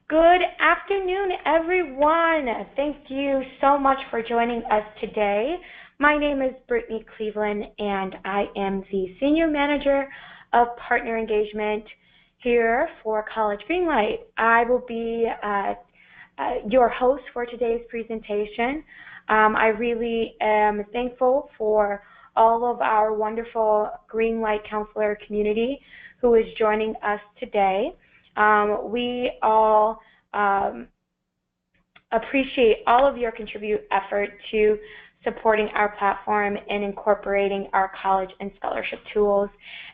Good afternoon, everyone. Thank you so much for joining us today. My name is Brittany Cleveland, and I am the Senior Manager of Partner Engagement here for College Greenlight. I will be your host for today's presentation. I really am thankful for all of our wonderful Greenlight counselor community who is joining us today. We all appreciate all of your contribute effort to supporting our platform and incorporating our college and scholarship tools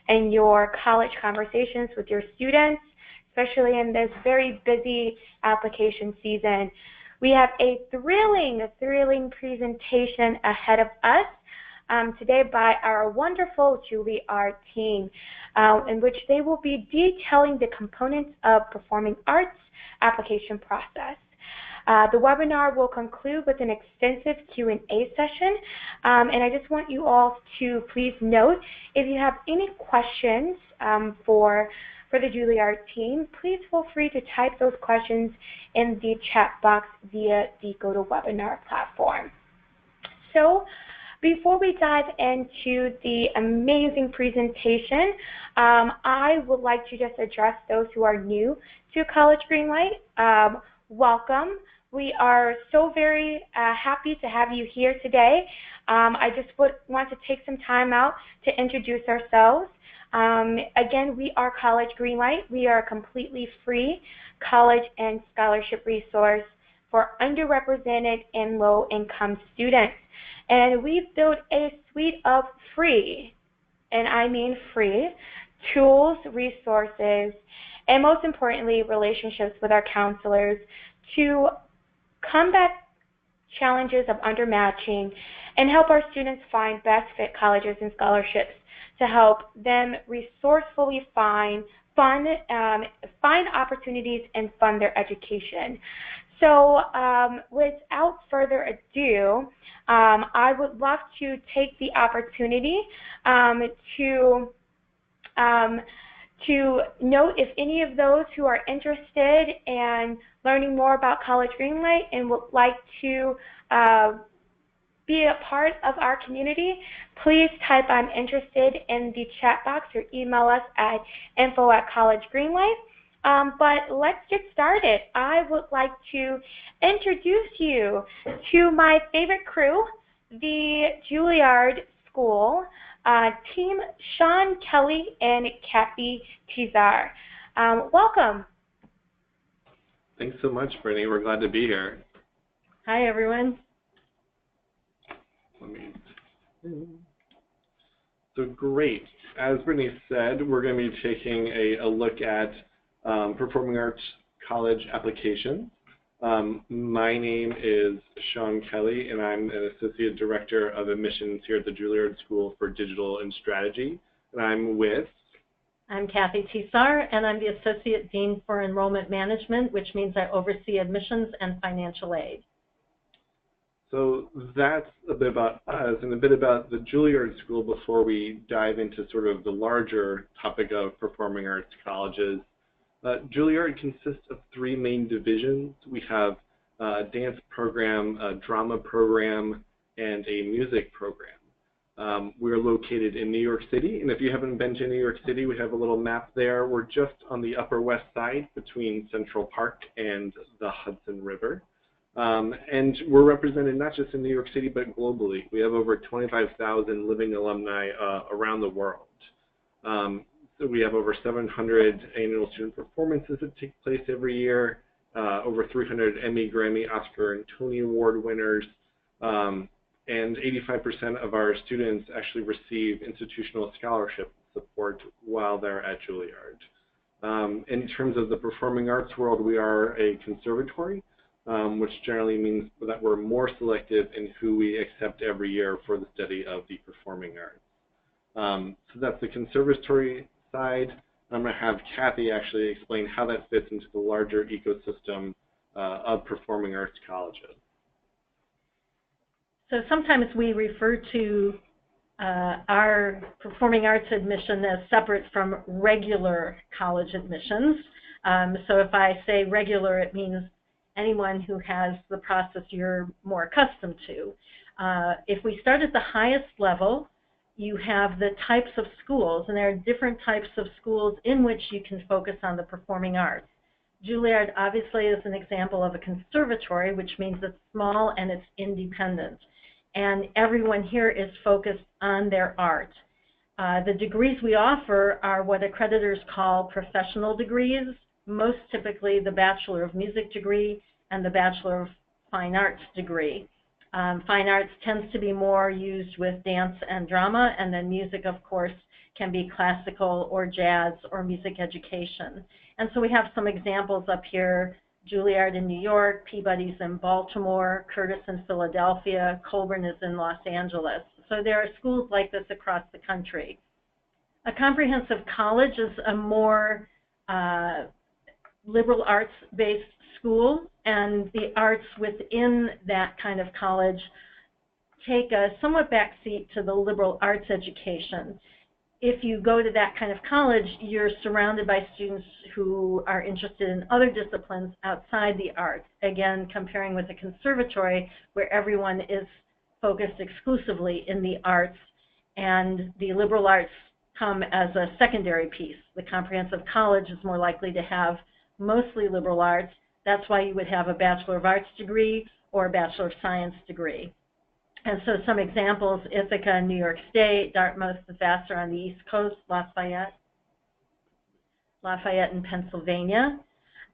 in your college conversations with your students, especially in this very busy application season. We have a thrilling presentation ahead of us today by our wonderful Juilliard team, in which they will be detailing the components of performing arts application process. The webinar will conclude with an extensive Q&A session, and I just want you all to please note, if you have any questions for the Juilliard team, please feel free to type those questions in the chat box via the GoToWebinar platform. So, before we dive into the amazing presentation, I would like to just address those who are new to College Greenlight. Welcome. We are so very happy to have you here today. I just want to take some time out to introduce ourselves. Again, we are College Greenlight. We are a completely free college and scholarship resource for underrepresented and low-income students. And we've built a suite of free, and I mean free, tools, resources, and most importantly, relationships with our counselors to combat challenges of undermatching and help our students find best fit colleges and scholarships to help them resourcefully find opportunities and fund their education. So without further ado, I would love to take the opportunity to note if any of those who are interested in learning more about College Greenlight and would like to be a part of our community, please type "I'm interested" in the chat box or email us at info@collegegreenlight. But let's get started. I would like to introduce you to my favorite crew, the Juilliard School team, Sean Kelly and Kathy Tizar. Welcome. Thanks so much, Brittany. We're glad to be here. Hi, everyone. So great. As Brittany said, we're going to be taking a look at performing arts college applications. My name is Sean Kelly, and I'm an Associate Director of Admissions here at the Juilliard School for Digital and Strategy. And I'm Kathy Tizar, and I'm the Associate Dean for Enrollment Management, which means I oversee admissions and financial aid. So that's a bit about us and a bit about the Juilliard School before we dive into sort of the larger topic of performing arts colleges. Juilliard consists of three main divisions. We have a dance program, a drama program, and a music program. We're located in New York City, and if you haven't been to New York City, we have a little map there. We're just on the Upper West Side between Central Park and the Hudson River. And we're represented not just in New York City, but globally. We have over 25,000 living alumni around the world. So we have over 700 annual student performances that take place every year, over 300 Emmy, Grammy, Oscar, and Tony Award winners, and 85% of our students actually receive institutional scholarship support while they're at Juilliard. In terms of the performing arts world, we are a conservatory, which generally means that we're more selective in who we accept every year for the study of the performing arts. So that's the conservatory side. I'm going to have Kathy actually explain how that fits into the larger ecosystem of performing arts colleges. So sometimes we refer to our performing arts admission as separate from regular college admissions. So if I say regular, it means anyone who has the process you're more accustomed to. If we start at the highest level, you have the types of schools, and there are different types of schools in which you can focus on the performing arts. Juilliard obviously is an example of a conservatory, which means it's small and it's independent. And everyone here is focused on their art. The degrees we offer are what accreditors call professional degrees, most typically the Bachelor of Music degree and the Bachelor of Fine Arts degree. Fine arts tends to be more used with dance and drama, and then music, of course, can be classical or jazz or music education. And so we have some examples up here: Juilliard in New York, Peabody's in Baltimore, Curtis in Philadelphia, Colburn is in Los Angeles. So there are schools like this across the country. A comprehensive college is a more liberal arts-based school, and the arts within that kind of college take a somewhat backseat to the liberal arts education. If you go to that kind of college, you're surrounded by students who are interested in other disciplines outside the arts. Again, comparing with a conservatory where everyone is focused exclusively in the arts, and the liberal arts come as a secondary piece. The comprehensive college is more likely to have mostly liberal arts. That's why you would have a Bachelor of Arts degree or a Bachelor of Science degree. And so some examples: Ithaca in New York State, Dartmouth, the Vassar on the East Coast, Lafayette in Pennsylvania.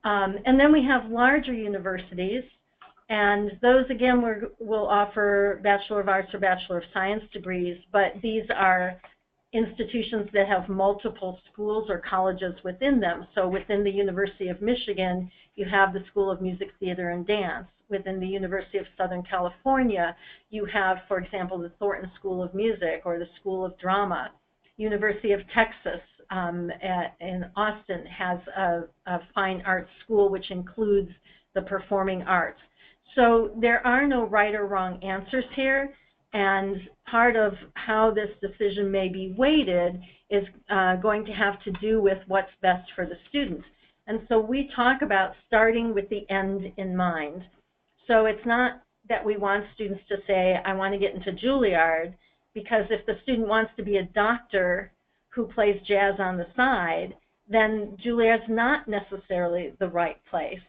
And then we have larger universities, and those, again, will offer Bachelor of Arts or Bachelor of Science degrees, but these are institutions that have multiple schools or colleges within them. So within the University of Michigan, you have the School of Music, Theater, and Dance. Within the University of Southern California, you have, for example, the Thornton School of Music or the School of Drama. University of Texas in Austin has a fine arts school which includes the performing arts. So there are no right or wrong answers here, and part of how this decision may be weighted is going to have to do with what's best for the student. And so we talk about starting with the end in mind. So it's not that we want students to say, I want to get into Juilliard, because if the student wants to be a doctor who plays jazz on the side, then Juilliard's not necessarily the right place.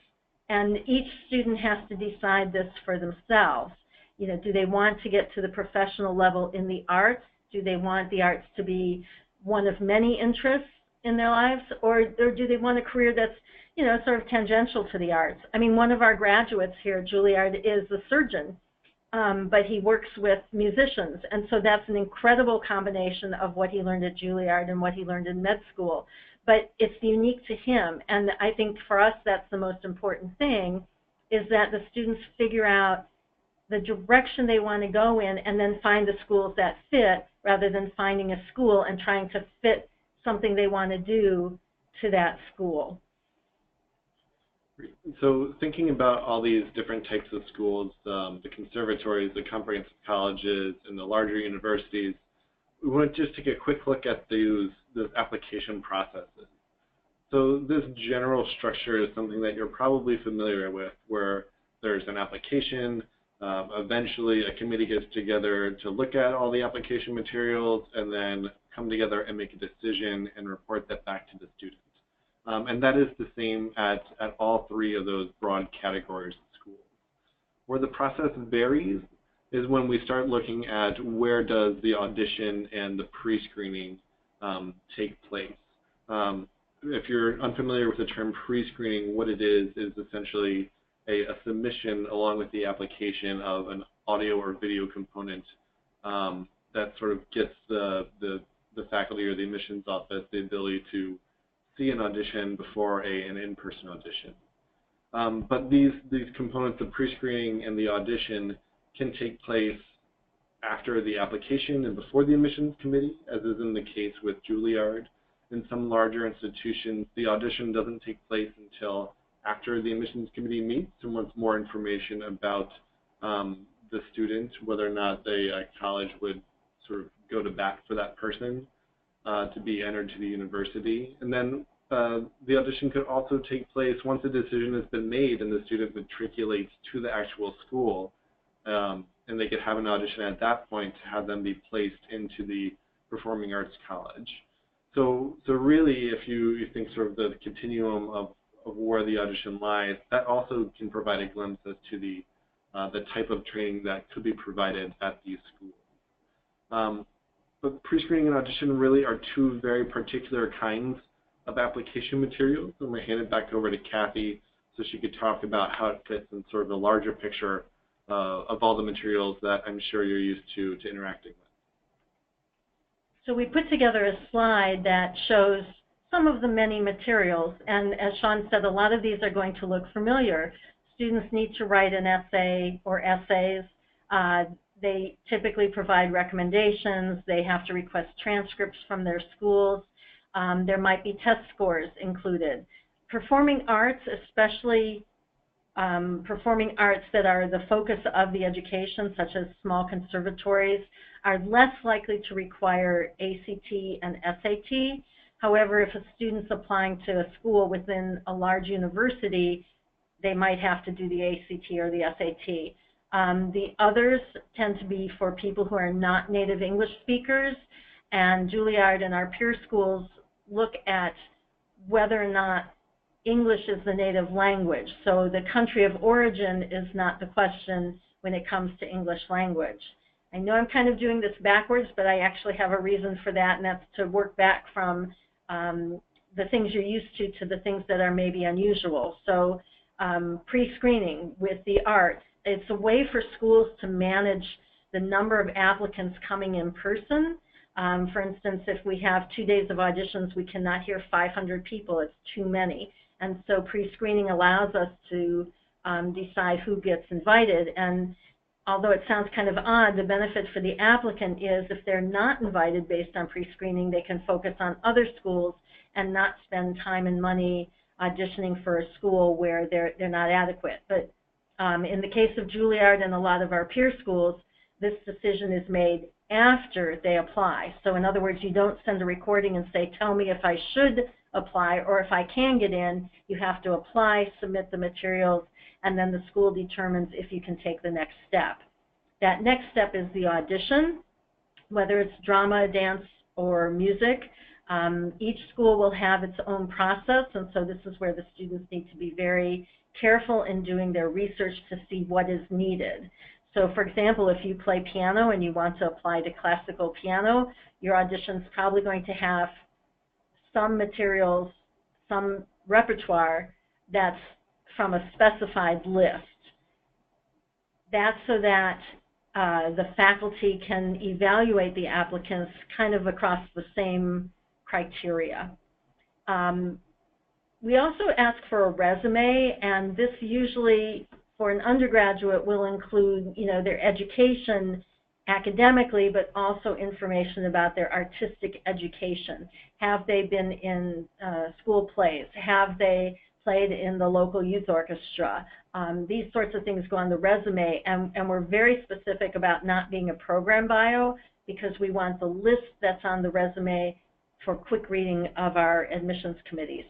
And each student has to decide this for themselves. You know, do they want to get to the professional level in the arts? Do they want the arts to be one of many interests in their lives? Or do they want a career that's, you know, sort of tangential to the arts? I mean, one of our graduates here at Juilliard is a surgeon, but he works with musicians. And so that's an incredible combination of what he learned at Juilliard and what he learned in med school. But it's unique to him. And I think for us, that's the most important thing, is that the students figure out the direction they want to go in and then find the schools that fit, rather than finding a school and trying to fit something they want to do to that school. So thinking about all these different types of schools, the conservatories, the comprehensive colleges, and the larger universities, we want to just take a quick look at those application processes. So this general structure is something that you're probably familiar with, where there's an application, eventually a committee gets together to look at all the application materials and then come together and make a decision and report that back to the student. And that is the same at all three of those broad categories of schools. Where the process varies is when we start looking at where does the audition and the pre-screening take place. If you're unfamiliar with the term pre-screening, what it is essentially a submission along with the application of an audio or video component that sort of gets the faculty or the admissions office the ability to see an audition before an in-person audition. But these components, the pre-screening and the audition, can take place after the application and before the admissions committee, as is in the case with Juilliard. In some larger institutions, the audition doesn't take place until after the admissions committee meets and wants more information about the student, whether or not a college would sort of go to bat for that person to be entered to the university. And then the audition could also take place once a decision has been made and the student matriculates to the actual school, and they could have an audition at that point to have them be placed into the Performing Arts College. So really, if you think sort of the continuum of where the audition lies, that also can provide a glimpse as to the type of training that could be provided at these schools. But pre-screening and audition really are two very particular kinds of application materials. I'm going to hand it back over to Kathy so she could talk about how it fits in sort of the larger picture of all the materials that I'm sure you're used to interacting with. So we put together a slide that shows some of the many materials, and as Sean said, a lot of these are going to look familiar. Students need to write an essay or essays. They typically provide recommendations. They have to request transcripts from their schools. There might be test scores included. Performing arts, especially performing arts that are the focus of the education, such as small conservatories, are less likely to require ACT and SAT. However, if a student's applying to a school within a large university, they might have to do the ACT or the SAT. The others tend to be for people who are not native English speakers, and Juilliard and our peer schools look at whether or not English is the native language. So the country of origin is not the question when it comes to English language. I know I'm kind of doing this backwards, but I actually have a reason for that, and that's to work back from the things you're used to the things that are maybe unusual. So pre-screening with the arts, it's a way for schools to manage the number of applicants coming in person. For instance, if we have 2 days of auditions, we cannot hear 500 people. It's too many. And so pre-screening allows us to decide who gets invited. And although it sounds kind of odd, the benefit for the applicant is if they're not invited based on pre-screening, they can focus on other schools and not spend time and money auditioning for a school where they're not adequate. But in the case of Juilliard and a lot of our peer schools, this decision is made after they apply. So in other words, you don't send a recording and say, tell me if I should apply or if I can get in. You have to apply, submit the materials, and then the school determines if you can take the next step. That next step is the audition, whether it's drama, dance, or music. Each school will have its own process, and so this is where the students need to be very careful in doing their research to see what is needed. So for example, if you play piano and you want to apply to classical piano, your audition is probably going to have some materials, some repertoire that's from a specified list. That's so that the faculty can evaluate the applicants kind of across the same criteria. We also ask for a resume, and this usually for an undergraduate will include, their education academically, but also information about their artistic education. Have they been in school plays? Have they played in the local youth orchestra? These sorts of things go on the resume, and we're very specific about not being a program bio because we want the list that's on the resume for quick reading of our admissions committees.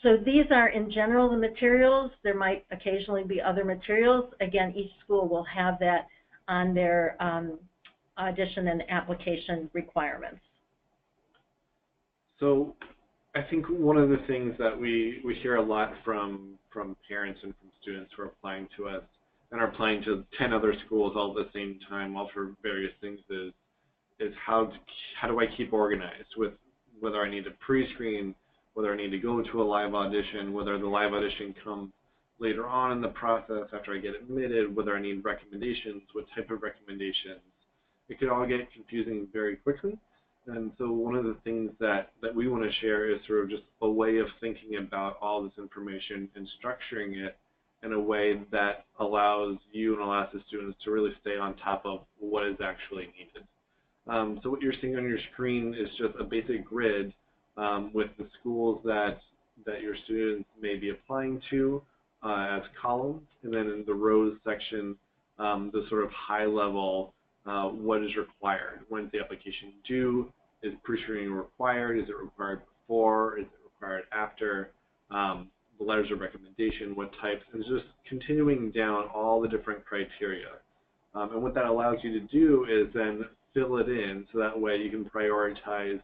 So these are, in general, the materials. There might occasionally be other materials. Again, each school will have that on their audition and application requirements. So I think one of the things that we hear a lot from parents and from students who are applying to us and are applying to 10 other schools all at the same time, all for various things, is how do I keep organized with whether I need to pre-screen, whether I need to go to a live audition, whether the live audition comes later on in the process after I get admitted, whether I need recommendations, what type of recommendations. It could all get confusing very quickly. And so one of the things that we want to share is sort of just a way of thinking about all this information and structuring it in a way that allows you and allows the students to really stay on top of what is actually needed. So what you're seeing on your screen is just a basic grid with the schools that your students may be applying to as columns, and then in the rows section, the sort of high level what is required. When's the application due? Is pre-screening required? Is it required before? Is it required after, the letters of recommendation, what types, and just continuing down all the different criteria. And what that allows you to do is then fill it in so that way you can prioritize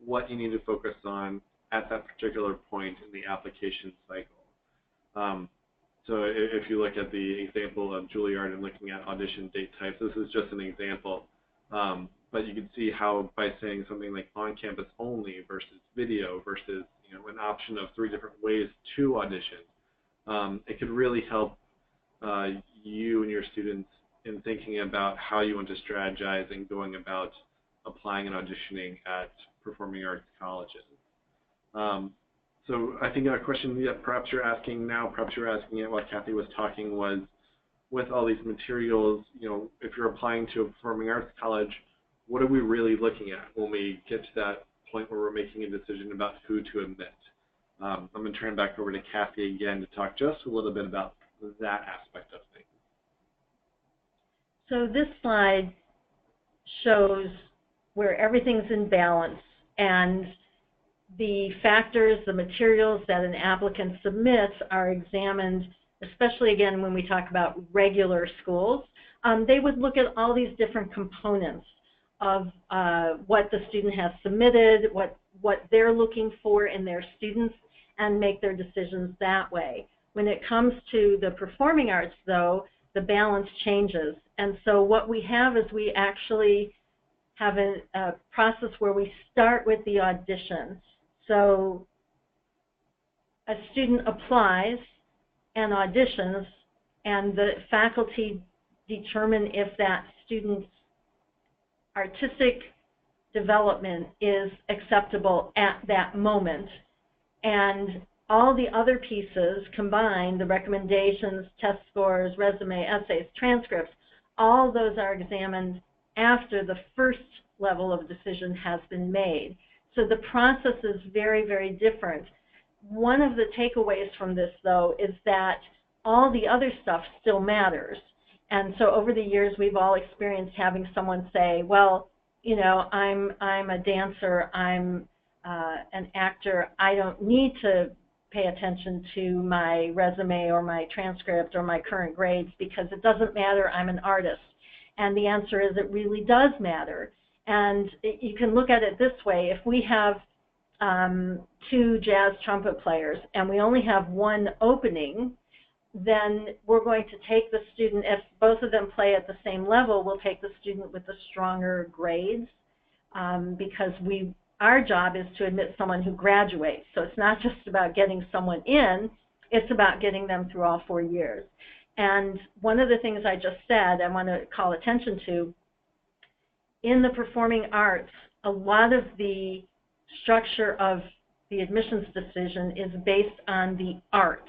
what you need to focus on at that particular point in the application cycle. So if you look at the example of Juilliard and looking at audition date types, this is just an example. But you can see how by saying something like on-campus only versus video versus an option of 3 different ways to audition, it could really help you and your students in thinking about how you want to strategize and going about applying and auditioning at performing arts colleges. So I think a question that perhaps you're asking now, perhaps you're asking it while Kathy was talking, was with all these materials, if you're applying to a performing arts college, what are we really looking at when we get to that point where we're making a decision about who to admit? I'm going to turn it back over to Kathy again to talk just a little bit about that aspect of things. So this slide shows where everything's in balance, and the factors, the materials that an applicant submits are examined, especially again when we talk about regular schools. They would look at all these different components of what the student has submitted, what they're looking for in their students, and make their decisions that way. When it comes to the performing arts, though, the balance changes. And so what we have is we actually have a process where we start with the audition. So a student applies and auditions, and the faculty determine if that student's artistic development is acceptable at that moment. And all the other pieces combined, the recommendations, test scores, resume, essays, transcripts, all those are examined after the first level of decision has been made. So the process is very, very different. One of the takeaways from this, though, is that all the other stuff still matters. And so over the years, we've all experienced having someone say, well, I'm a dancer, I'm an actor, I don't need to pay attention to my resume or my transcript or my current grades because it doesn't matter, I'm an artist. And the answer is it really does matter. And you can look at it this way. If we have 2 jazz trumpet players and we only have 1 opening, then we're going to take the student, if both of them play at the same level, we'll take the student with the stronger grades because our job is to admit someone who graduates. So it's not just about getting someone in, it's about getting them through all 4 years. And one of the things I just said I want to call attention to, in the performing arts, a lot of the structure of the admissions decision is based on the art.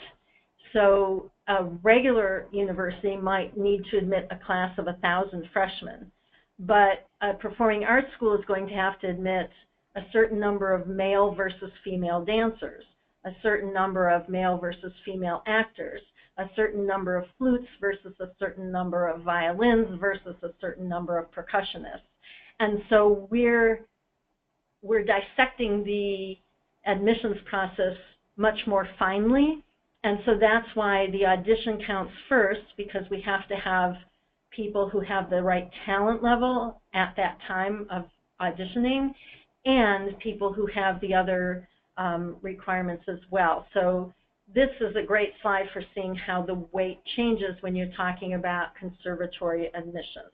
So a regular university might need to admit a class of 1,000 freshmen, but a performing arts school is going to have to admit a certain number of male versus female dancers, a certain number of male versus female actors, a certain number of flutes versus a certain number of violins versus a certain number of percussionists. And so we're dissecting the admissions process much more finely, and so that's why the audition counts first, because we have to have people who have the right talent level at that time of auditioning and people who have the other requirements as well. So this is a great slide for seeing how the weight changes when you're talking about conservatory admissions.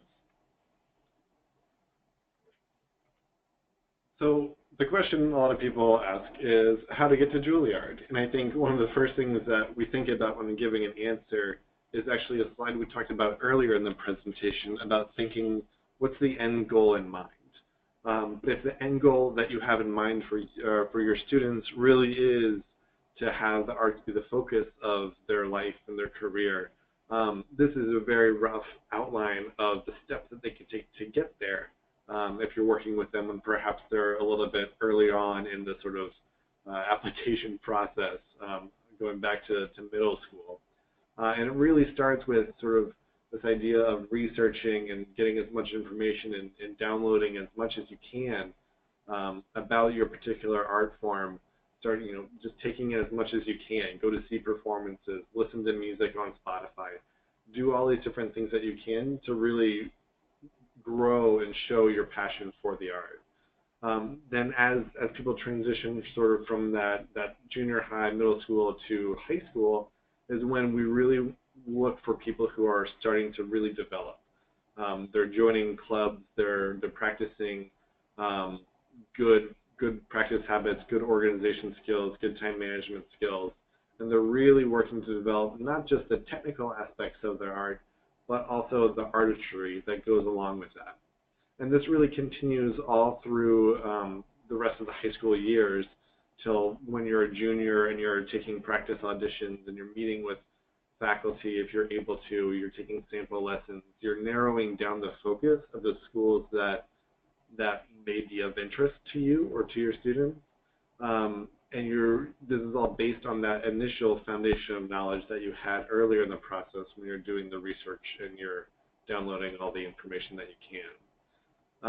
So the question a lot of people ask is how to get to Juilliard. And I think one of the first things that we think about when giving an answer is actually a slide we talked about earlier in the presentation about thinking what's the end goal in mind. If the end goal that you have in mind for your students really is to have the arts be the focus of their life and their career, this is a very rough outline of the steps that they can take to get there. If you're working with them and perhaps they're a little bit early on in the sort of application process, going back to middle school. And it really starts with sort of this idea of researching and getting as much information and downloading as much as you can about your particular art form start, just taking as much as you can. Go to see performances, listen to music on Spotify, do all these different things that you can to really grow and show your passion for the art. Then as people transition sort of from that junior high, middle school to high school is when we really look for people who are starting to really develop. They're joining clubs, they're practicing good practice habits, good organization skills, good time management skills, and they're really working to develop not just the technical aspects of their art, but also the artistry that goes along with that. And this really continues all through the rest of the high school years till when you're a junior and you're taking practice auditions and you're meeting with faculty if you're able to, you're taking sample lessons, you're narrowing down the focus of the schools that may be of interest to you or to your students. And this is all based on that initial foundation of knowledge that you had earlier in the process when you're doing the research and you're downloading all the information that you can.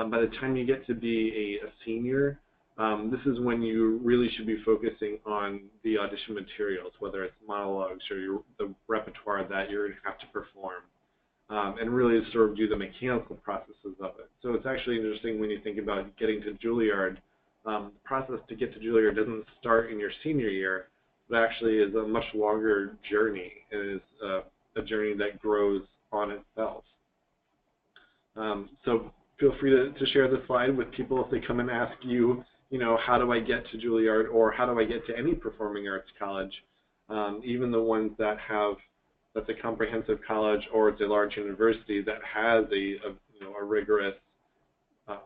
By the time you get to be a senior, this is when you really should be focusing on the audition materials, whether it's monologues or the repertoire that you're going to have to perform, and really sort of do the mechanical processes of it. So it's actually interesting when you think about getting to Juilliard. The process to get to Juilliard doesn't start in your senior year, but actually is a much longer journey. It is a journey that grows on itself. So feel free to share the slide with people if they come and ask you, how do I get to Juilliard, or how do I get to any performing arts college, even the ones that's a comprehensive college or it's a large university that has a rigorous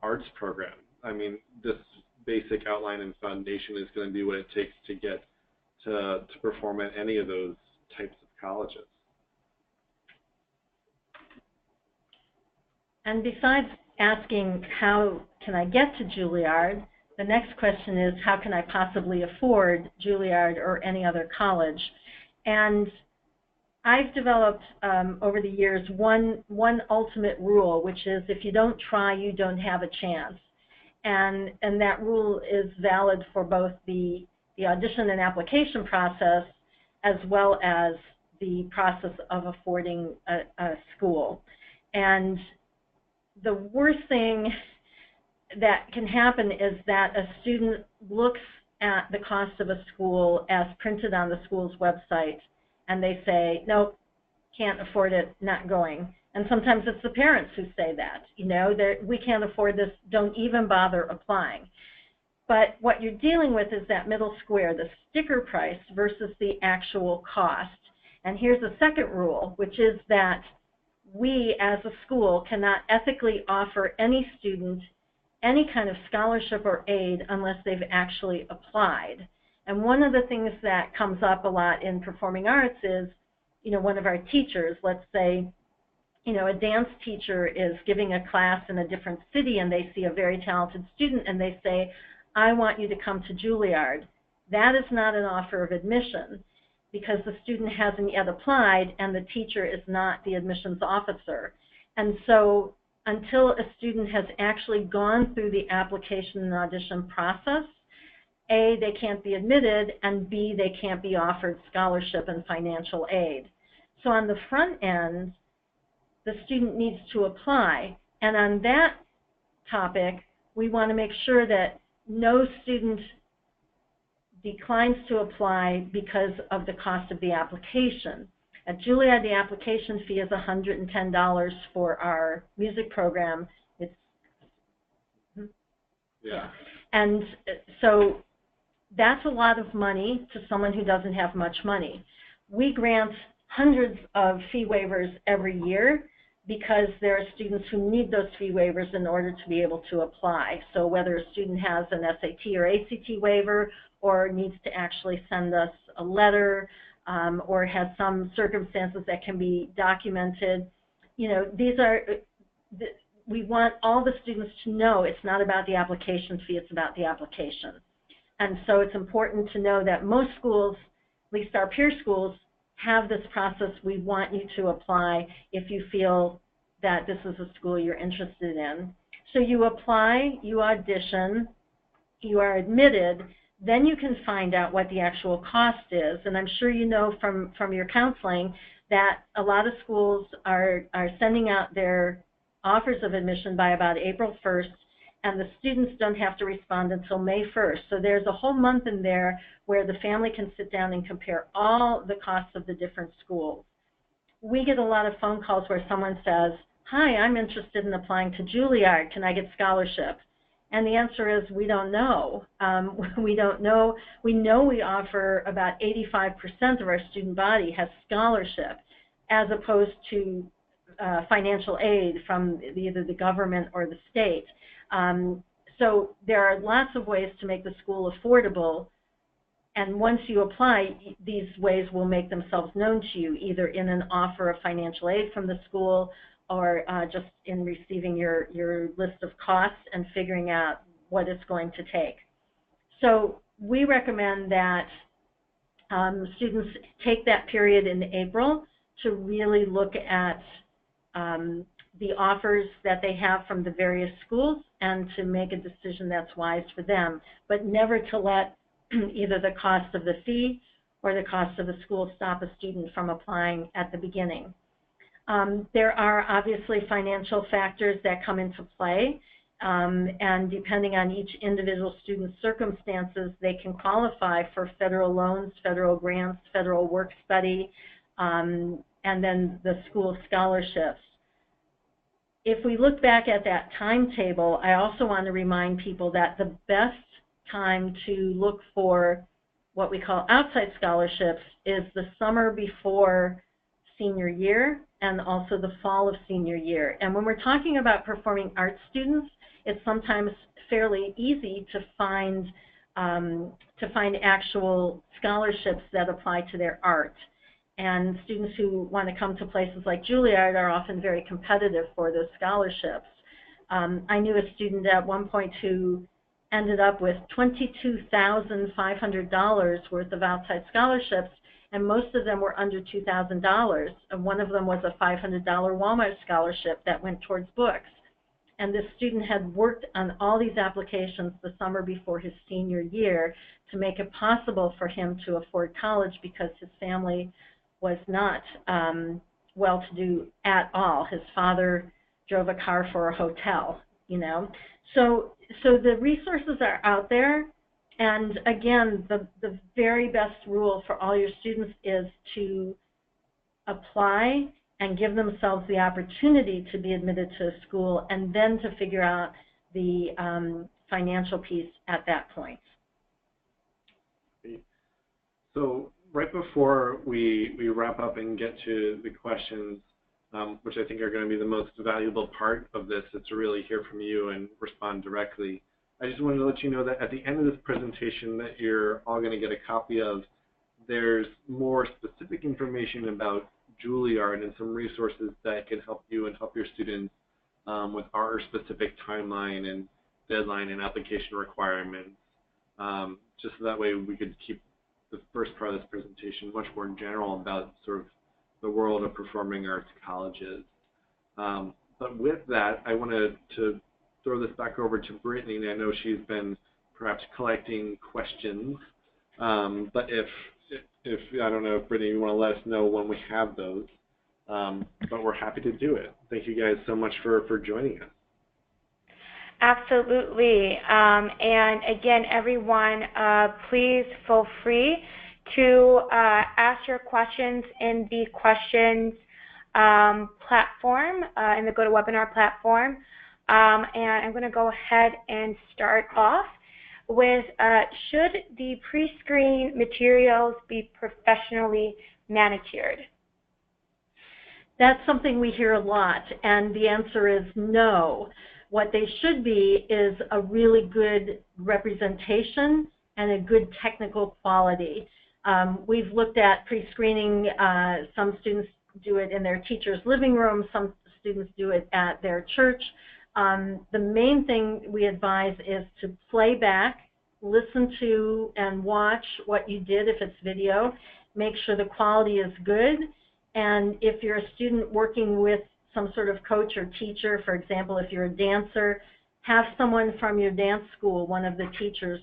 arts program. I mean, this basic outline and foundation is going to be what it takes to get to perform at any of those types of colleges. And besides asking how can I get to Juilliard, the next question is how can I possibly afford Juilliard or any other college? And I've developed over the years one ultimate rule, which is if you don't try, you don't have a chance. And that rule is valid for both the audition and application process as well as the process of affording a school. And the worst thing that can happen is that a student looks at the cost of a school as printed on the school's website and they say, nope, can't afford it, not going. And sometimes it's the parents who say that, we can't afford this, don't even bother applying. But what you're dealing with is that middle square, the sticker price versus the actual cost. And here's the second rule, which is that we as a school cannot ethically offer any student any kind of scholarship or aid unless they've actually applied. And one of the things that comes up a lot in performing arts is, one of our teachers, let's say, a dance teacher is giving a class in a different city and they see a very talented student and they say, I want you to come to Juilliard. That is not an offer of admission because the student hasn't yet applied and the teacher is not the admissions officer. And so until a student has actually gone through the application and audition process, A, they can't be admitted, and B, they can't be offered scholarship and financial aid. So on the front end, the student needs to apply. And on that topic, we want to make sure that no student declines to apply because of the cost of the application. At Juilliard, the application fee is $110 for our music program. It's yeah. And so that's a lot of money to someone who doesn't have much money. We grant hundreds of fee waivers every year because there are students who need those fee waivers in order to be able to apply. So whether a student has an SAT or ACT waiver or needs to actually send us a letter or has some circumstances that can be documented, we want all the students to know it's not about the application fee, it's about the application. And so it's important to know that most schools, at least our peer schools, have this process. We want you to apply if you feel that this is a school you're interested in. So you apply, you audition, you are admitted, Then you can find out what the actual cost is. And I'm sure you know from your counseling that a lot of schools are sending out their offers of admission by about April 1st, and the students don't have to respond until May 1st. So there's a whole month in there where the family can sit down and compare all the costs of the different schools. We get a lot of phone calls where someone says, "Hi, I'm interested in applying to Juilliard. Can I get scholarship?" And the answer is we don't know. We don't know. We know we offer about 85% of our student body has scholarship, as opposed to financial aid from either the government or the state. So there are lots of ways to make the school affordable, and once you apply, these ways will make themselves known to you, either in an offer of financial aid from the school or just in receiving your list of costs and figuring out what it's going to take. So we recommend that students take that period in April to really look at the offers that they have from the various schools and to make a decision that's wise for them, but never to let either the cost of the fee or the cost of the school stop a student from applying at the beginning. There are obviously financial factors that come into play, and depending on each individual student's circumstances, they can qualify for federal loans, federal grants, federal work study, and then the school scholarships. If we look back at that timetable, I also want to remind people that the best time to look for what we call outside scholarships is the summer before senior year and also the fall of senior year. And when we're talking about performing arts students, it's sometimes fairly easy to find actual scholarships that apply to their art. And students who want to come to places like Juilliard are often very competitive for those scholarships. I knew a student at one point who ended up with $22,500 worth of outside scholarships, and most of them were under $2,000. And one of them was a $500 Walmart scholarship that went towards books. And this student had worked on all these applications the summer before his senior year to make it possible for him to afford college because his family was not well-to-do at all. His father drove a car for a hotel, you know. So the resources are out there, and again, the very best rule for all your students is to apply and give themselves the opportunity to be admitted to a school, and then to figure out the financial piece at that point. So right before we wrap up and get to the questions, which I think are going to be the most valuable part of this, is to really hear from you and respond directly. I just wanted to let you know that at the end of this presentation that you're all going to get a copy of, there's more specific information about Juilliard and some resources that can help you and help your students with our specific timeline and deadline and application requirements. Just so that way we could keep the first part of this presentation much more general about sort of the world of performing arts colleges. But with that, I wanted to throw this back over to Brittany. I know she's been perhaps collecting questions, but if I don't know if Brittany, you want to let us know when we have those, but we're happy to do it. Thank you guys so much for joining us. Absolutely. And again, everyone, please feel free to ask your questions in the questions platform, in the GoToWebinar platform. And I'm going to go ahead and start off with, should the pre-screen materials be professionally manicured? That's something we hear a lot, and the answer is no. What they should be is a really good representation and a good technical quality. We've looked at pre-screening. Some students do it in their teacher's living room. Some students do it at their church. The main thing we advise is to play back, listen to and watch what you did if it's video. Make sure the quality is good. And if you're a student working with some sort of coach or teacher, for example, if you're a dancer, have someone from your dance school, one of the teachers,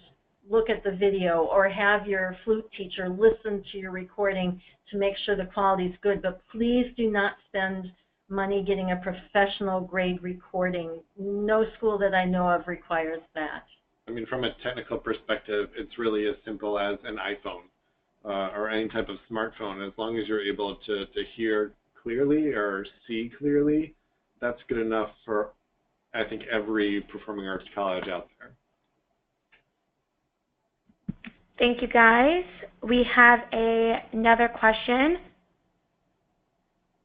look at the video or have your flute teacher listen to your recording to make sure the quality is good. But please do not spend money getting a professional grade recording. No school that I know of requires that. I mean, from a technical perspective, it's really as simple as an iPhone or any type of smartphone. As long as you're able to hear clearly or see clearly, that's good enough for, I think, every performing arts college out there. Thank you, guys. We have another question.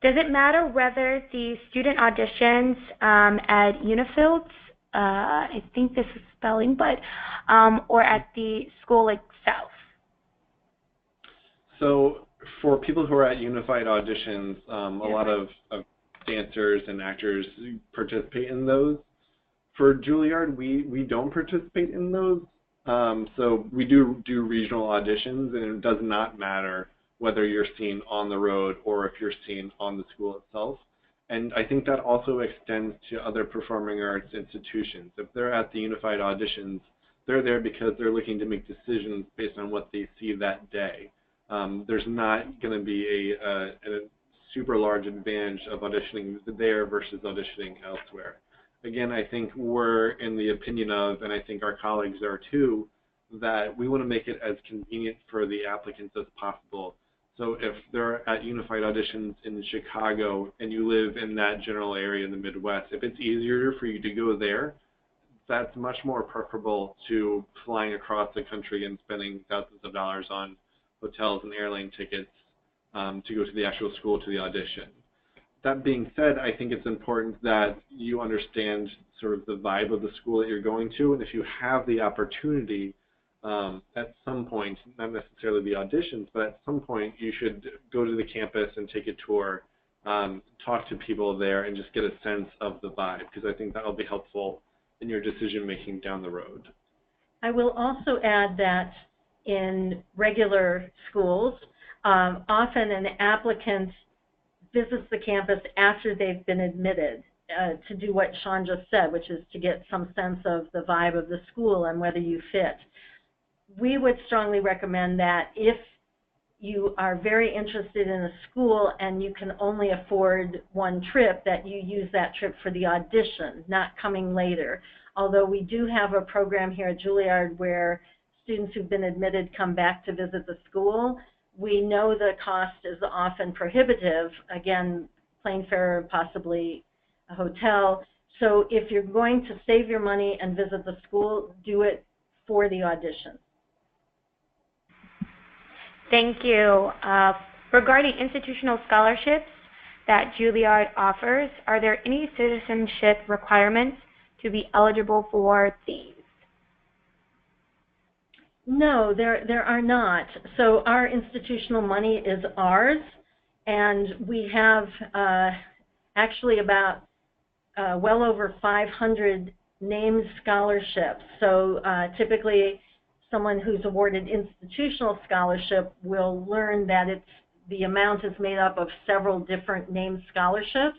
Does it matter whether the student auditions at Unifields, I think this is spelling, but or at the school itself? So for people who are at Unified auditions, a lot of dancers and actors participate in those. For Juilliard, we don't participate in those. So we do regional auditions, and it does not matter whether you're seen on the road or if you're seen on the school itself. And I think that also extends to other performing arts institutions. If they're at the Unified auditions, they're there because they're looking to make decisions based on what they see that day. There's not going to be a super large advantage of auditioning there versus auditioning elsewhere. Again, I think we're in the opinion of, and I think our colleagues are too, that we want to make it as convenient for the applicants as possible. So if they're at Unified auditions in Chicago and you live in that general area in the Midwest, if it's easier for you to go there, that's much more preferable to flying across the country and spending thousands of dollars on hotels and airline tickets to go to the actual school to the audition. That being said, I think it's important that you understand sort of the vibe of the school that you're going to, and if you have the opportunity at some point, not necessarily the auditions, but at some point you should go to the campus and take a tour, talk to people there, and just get a sense of the vibe, because I think that will be helpful in your decision making down the road. I will also add that in regular schools, often an applicant visits the campus after they've been admitted to do what Sean just said, which is to get some sense of the vibe of the school and whether you fit. We would strongly recommend that if you are very interested in a school and you can only afford one trip, that you use that trip for the audition, not coming later. Although we do have a program here at Juilliard where students who've been admitted come back to visit the school. We know the cost is often prohibitive, again, plane fare, possibly a hotel. So if you're going to save your money and visit the school, do it for the audition. Thank you. Regarding institutional scholarships that Juilliard offers, are there any citizenship requirements to be eligible for these? No, there are not. So our institutional money is ours, and we have actually about well over 500 named scholarships. So typically someone who's awarded institutional scholarship will learn that the amount is made up of several different named scholarships,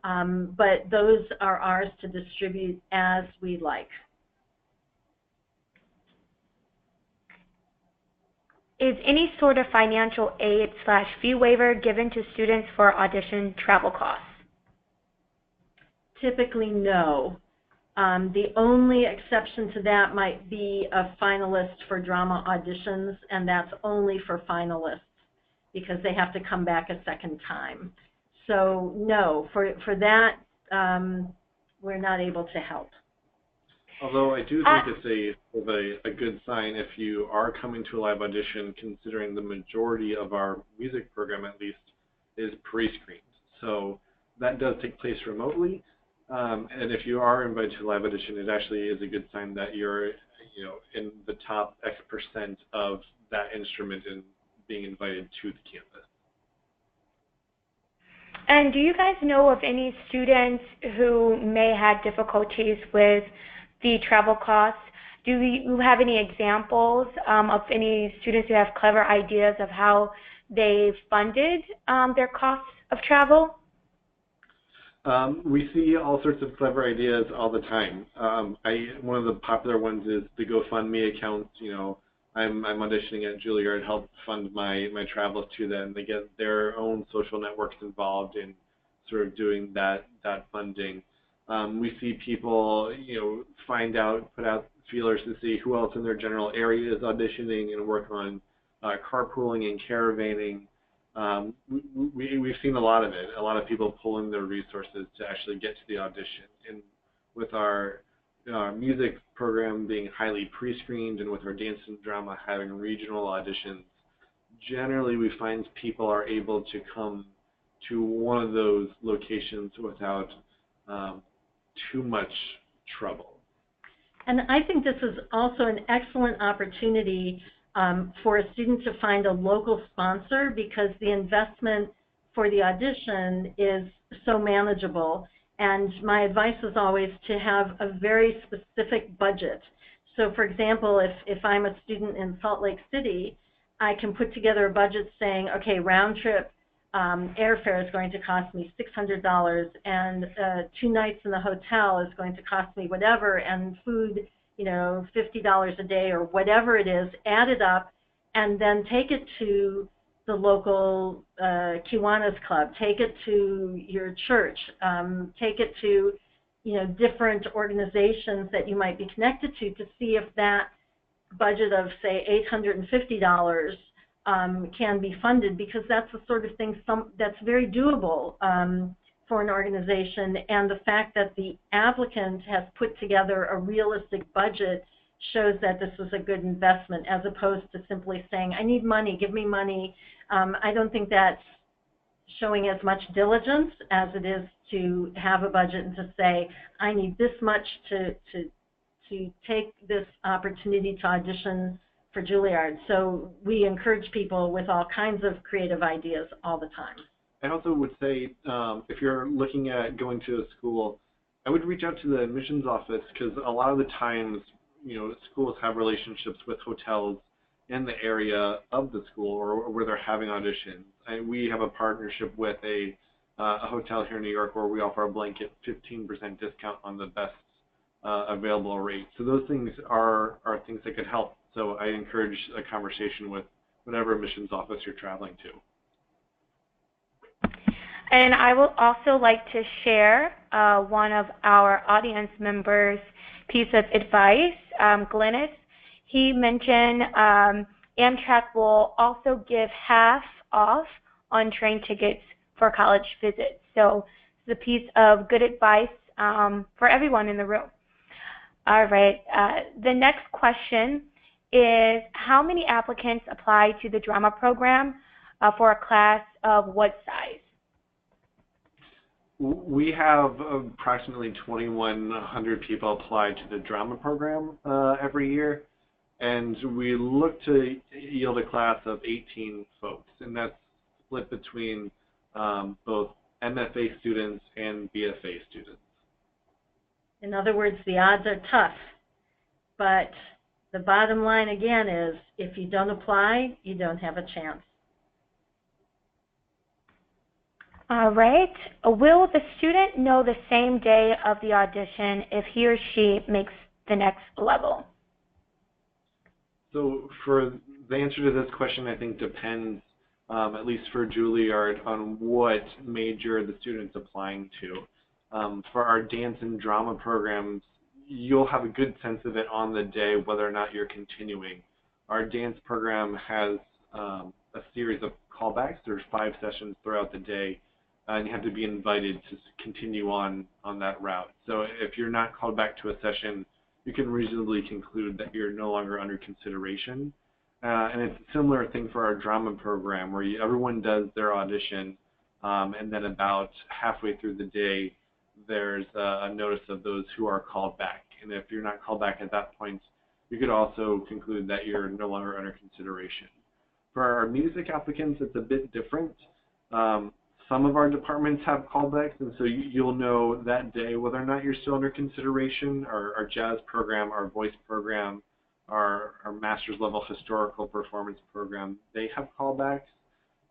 but those are ours to distribute as we like. Is any sort of financial aid/fee waiver given to students for audition travel costs? Typically, no. The only exception to that might be a finalist for drama auditions, and that's only for finalists because they have to come back a second time. So no, for that, we're not able to help. Although I do think it's a good sign if you are coming to a live audition, considering the majority of our music program, at least, is pre-screened. So that does take place remotely. And if you are invited to a live audition, it actually is a good sign that you're, in the top X% of that instrument and being invited to the campus. And do you guys know of any students who may have difficulties with the travel costs? Do you have any examples of any students who have clever ideas of how they funded their costs of travel? We see all sorts of clever ideas all the time. One of the popular ones is the GoFundMe account. You know, I'm auditioning at Juilliard, help fund my travels to them. They get their own social networks involved in sort of doing that funding. We see people, you know, put out feelers to see who else in their general area is auditioning and work on carpooling and caravanning. We've seen a lot of it, a lot of people pulling their resources to actually get to the audition. And with our music program being highly pre-screened and with our dance and drama having regional auditions, generally we find people are able to come to one of those locations without too much trouble. And I think this is also an excellent opportunity for a student to find a local sponsor, because the investment for the audition is so manageable. And my advice is always to have a very specific budget. So for example, if I'm a student in Salt Lake City, I can put together a budget saying, okay, round trip airfare is going to cost me $600, and 2 nights in the hotel is going to cost me whatever, and food, you know, $50 a day or whatever it is, add it up, and then take it to the local Kiwanis Club, take it to your church, take it to, you know, different organizations that you might be connected to see if that budget of, say, $850 can be funded, because that's the sort of thing that's very doable for an organization. And the fact that the applicant has put together a realistic budget shows that this was a good investment, as opposed to simply saying, I need money, give me money. I don't think that's showing as much diligence as it is to have a budget and to say, I need this much to take this opportunity to audition for Juilliard. So we encourage people with all kinds of creative ideas all the time. I also would say, if you're looking at going to a school, I would reach out to the admissions office, because a lot of the times, you know, schools have relationships with hotels in the area of the school or where they're having auditions. And we have a partnership with a hotel here in New York where we offer a blanket 15% discount on the best available rate. So those things are things that could help. So I encourage a conversation with whatever admissions office you're traveling to. And I would also like to share one of our audience members' piece of advice, Glennis. He mentioned Amtrak will also give half off on train tickets for college visits. So it's a piece of good advice for everyone in the room. All right, the next question is, how many applicants apply to the drama program for a class of what size? We have approximately 2,100 people apply to the drama program every year, and we look to yield a class of 18 folks, and that's split between both MFA students and BFA students. In other words, the odds are tough, but the bottom line again is, if you don't apply, you don't have a chance. All right. Will the student know the same day of the audition if he or she makes the next level? So for the answer to this question, I think depends, at least for Juilliard, on what major the student's applying to. For our dance and drama programs, you'll have a good sense of it on the day whether or not you're continuing. Our dance program has a series of callbacks. There's 5 sessions throughout the day, and you have to be invited to continue on that route. So if you're not called back to a session, you can reasonably conclude that you're no longer under consideration. And it's a similar thing for our drama program, where everyone does their audition, and then about halfway through the day, there's a notice of those who are called back. And if you're not called back at that point, you could also conclude that you're no longer under consideration. For our music applicants, it's a bit different. Some of our departments have callbacks, and so you'll know that day whether or not you're still under consideration. Our jazz program, our voice program, our master's level historical performance program, they have callbacks,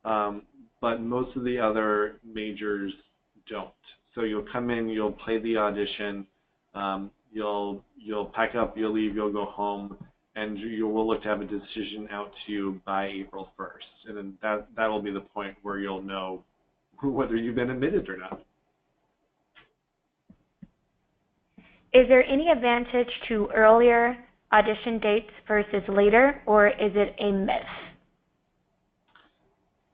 but most of the other majors don't. So you'll come in, you'll play the audition, you'll pack up, you'll leave, you'll go home, and you will look to have a decision out to you by April 1st. And then that will be the point where you'll know whether you've been admitted or not. Is there any advantage to earlier audition dates versus later, or is it a myth?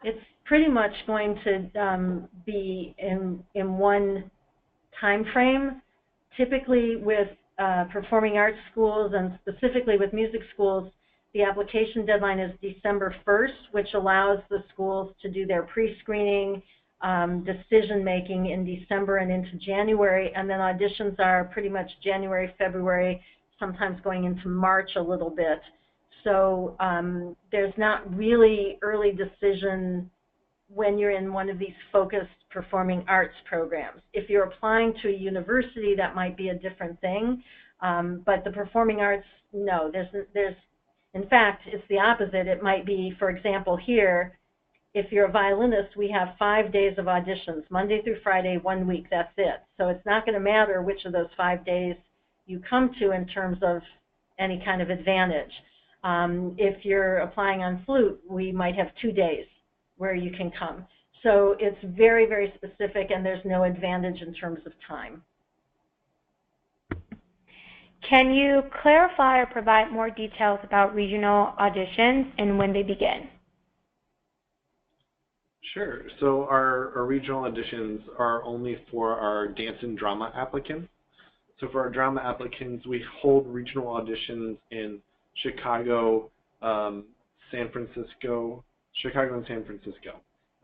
It's pretty much going to be in one time frame. Typically with performing arts schools and specifically with music schools, the application deadline is December 1st, which allows the schools to do their pre-screening, decision-making in December and into January, and then auditions are pretty much January, February, sometimes going into March a little bit. So there's not really early decision when you're in one of these focused performing arts programs. If you're applying to a university, that might be a different thing, but the performing arts, no. In fact, it's the opposite. It might be, for example, here, if you're a violinist, we have 5 days of auditions, Monday through Friday, 1 week, that's it. So it's not going to matter which of those 5 days you come to in terms of any kind of advantage. If you're applying on flute, we might have 2 days where you can come. So it's very, very specific, and there's no advantage in terms of time. Can you clarify or provide more details about regional auditions and when they begin? Sure. So our regional auditions are only for our dance and drama applicants. So for our drama applicants, we hold regional auditions in Chicago, San Francisco,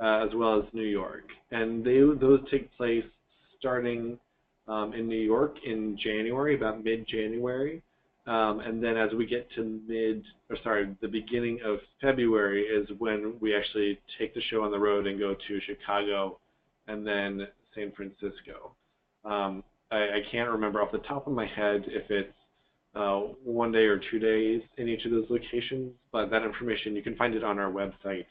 as well as New York. And those take place starting in New York in January, about mid-January. And then as we get to the beginning of February is when we actually take the show on the road and go to Chicago and then San Francisco. I can't remember off the top of my head if it's 1 day or 2 days in each of those locations, but that information, you can find it on our website.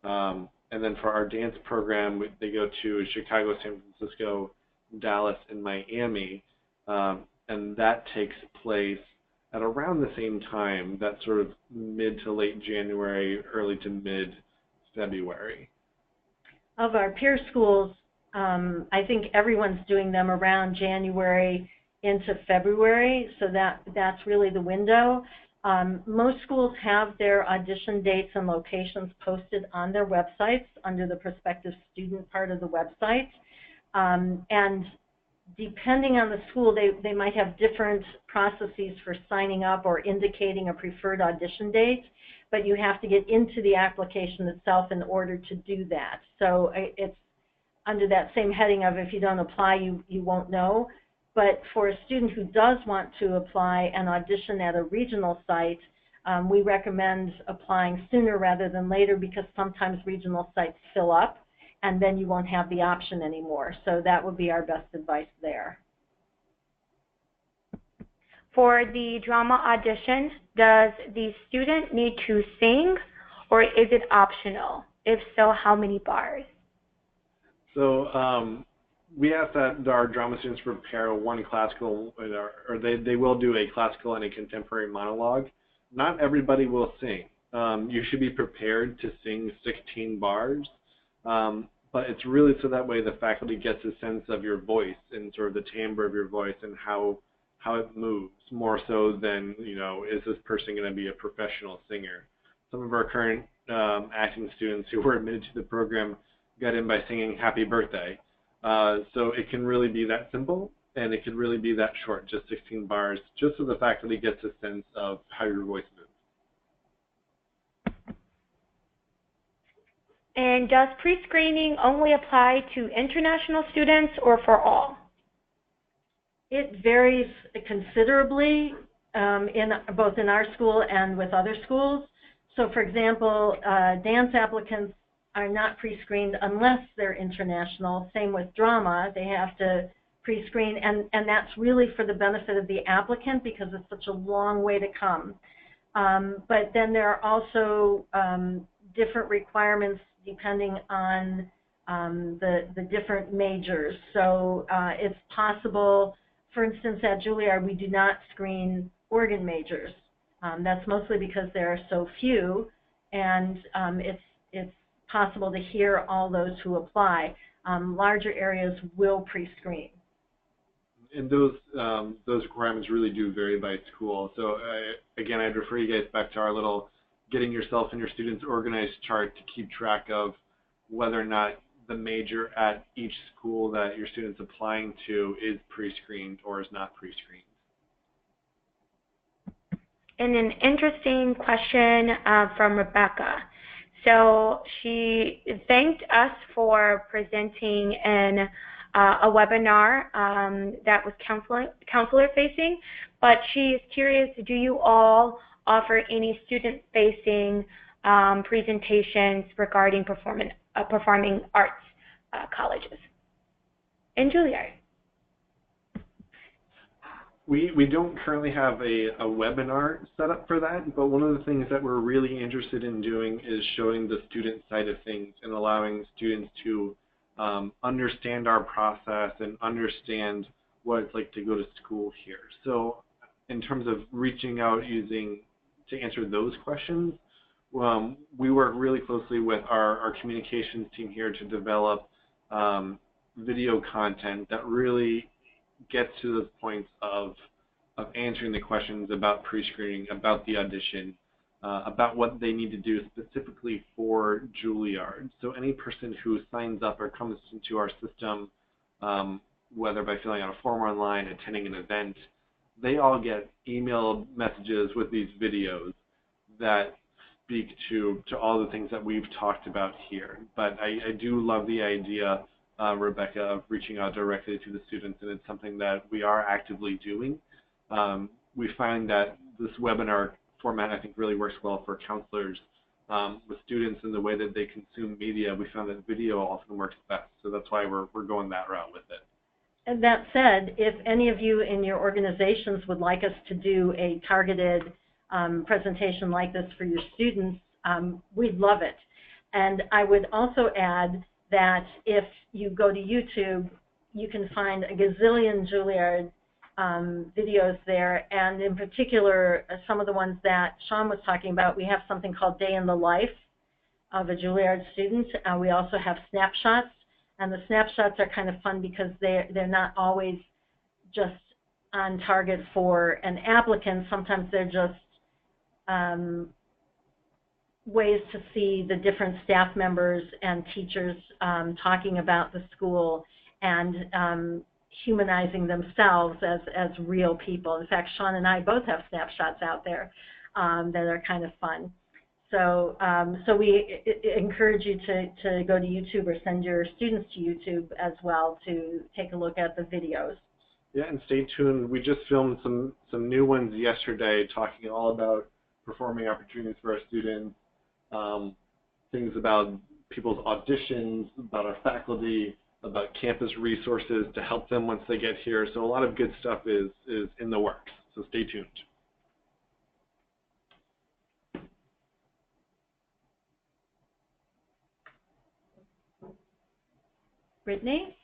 And then for our dance program, they go to Chicago, San Francisco, Dallas, and Miami, and that takes place at around the same time, that sort of mid to late January, early to mid-February. Of our peer schools, I think everyone's doing them around January into February, so that's really the window. Most schools have their audition dates and locations posted on their websites under the prospective student part of the website. And depending on the school, they might have different processes for signing up or indicating a preferred audition date, but you have to get into the application itself in order to do that. So it's under that same heading of if you don't apply, you won't know. But for a student who does want to apply and audition at a regional site, we recommend applying sooner rather than later because sometimes regional sites fill up and then you won't have the option anymore. So that would be our best advice there. For the drama audition, does the student need to sing or is it optional? If so, how many bars? So we ask that our drama students prepare one classical, or they will do a classical and a contemporary monologue. Not everybody will sing. You should be prepared to sing 16 bars, but it's really so that way the faculty gets a sense of your voice and sort of the timbre of your voice and how it moves, more so than, is this person going to be a professional singer? Some of our current acting students who were admitted to the program got in by singing Happy Birthday. So it can really be that simple, and it can really be that short, just 16 bars, just so the faculty gets a sense of how your voice moves. And does pre-screening only apply to international students or for all? It varies considerably both in our school and with other schools. So for example, dance applicants are not pre-screened unless they're international. Same with drama, they have to pre-screen, and that's really for the benefit of the applicant because it's such a long way to come. But then there are also different requirements depending on the different majors. So it's possible, for instance, at Juilliard, we do not screen organ majors. That's mostly because there are so few, and it's possible to hear all those who apply. Larger areas will pre-screen. And those requirements really do vary by school. So again, I'd refer you guys back to our little getting yourself and your students organized chart to keep track of whether or not the major at each school that your student's applying to is pre-screened or is not pre-screened. And an interesting question from Rebecca. So she thanked us for presenting in a webinar that was counselor facing, but she is curious, do you all offer any student-facing presentations regarding performing arts colleges in Juilliard? We don't currently have a webinar set up for that, but one of the things that we're really interested in doing is showing the student side of things and allowing students to understand our process and understand what it's like to go to school here. So in terms of reaching out to answer those questions, we work really closely with our communications team here to develop video content that really gets to those points of answering the questions about pre-screening, about the audition, about what they need to do specifically for Juilliard. So any person who signs up or comes into our system, whether by filling out a form online, attending an event, they all get email messages with these videos that speak to all the things that we've talked about here. But I do love the idea, Rebecca, of reaching out directly to the students, and it's something that we are actively doing. We find that this webinar format, I think, really works well for counselors with students in the way that they consume media. We found that video often works best, so that's why we're going that route with it. And that said, if any of you in your organizations would like us to do a targeted presentation like this for your students, we'd love it. And I would also add that if you go to YouTube, you can find a gazillion Juilliard videos there, and in particular, some of the ones that Sean was talking about. We have something called Day in the Life of a Juilliard student. We also have snapshots, and the snapshots are kind of fun because they're not always just on target for an applicant. Sometimes they're just ways to see the different staff members and teachers talking about the school and humanizing themselves as real people. In fact, Sean and I both have snapshots out there that are kind of fun. So we encourage you to go to YouTube or send your students to YouTube as well to take a look at the videos. Yeah, and stay tuned. We just filmed some new ones yesterday talking all about performing opportunities for our students, things about people's auditions, about our faculty, about campus resources to help them once they get here. So a lot of good stuff is in the works, so stay tuned. Brittany?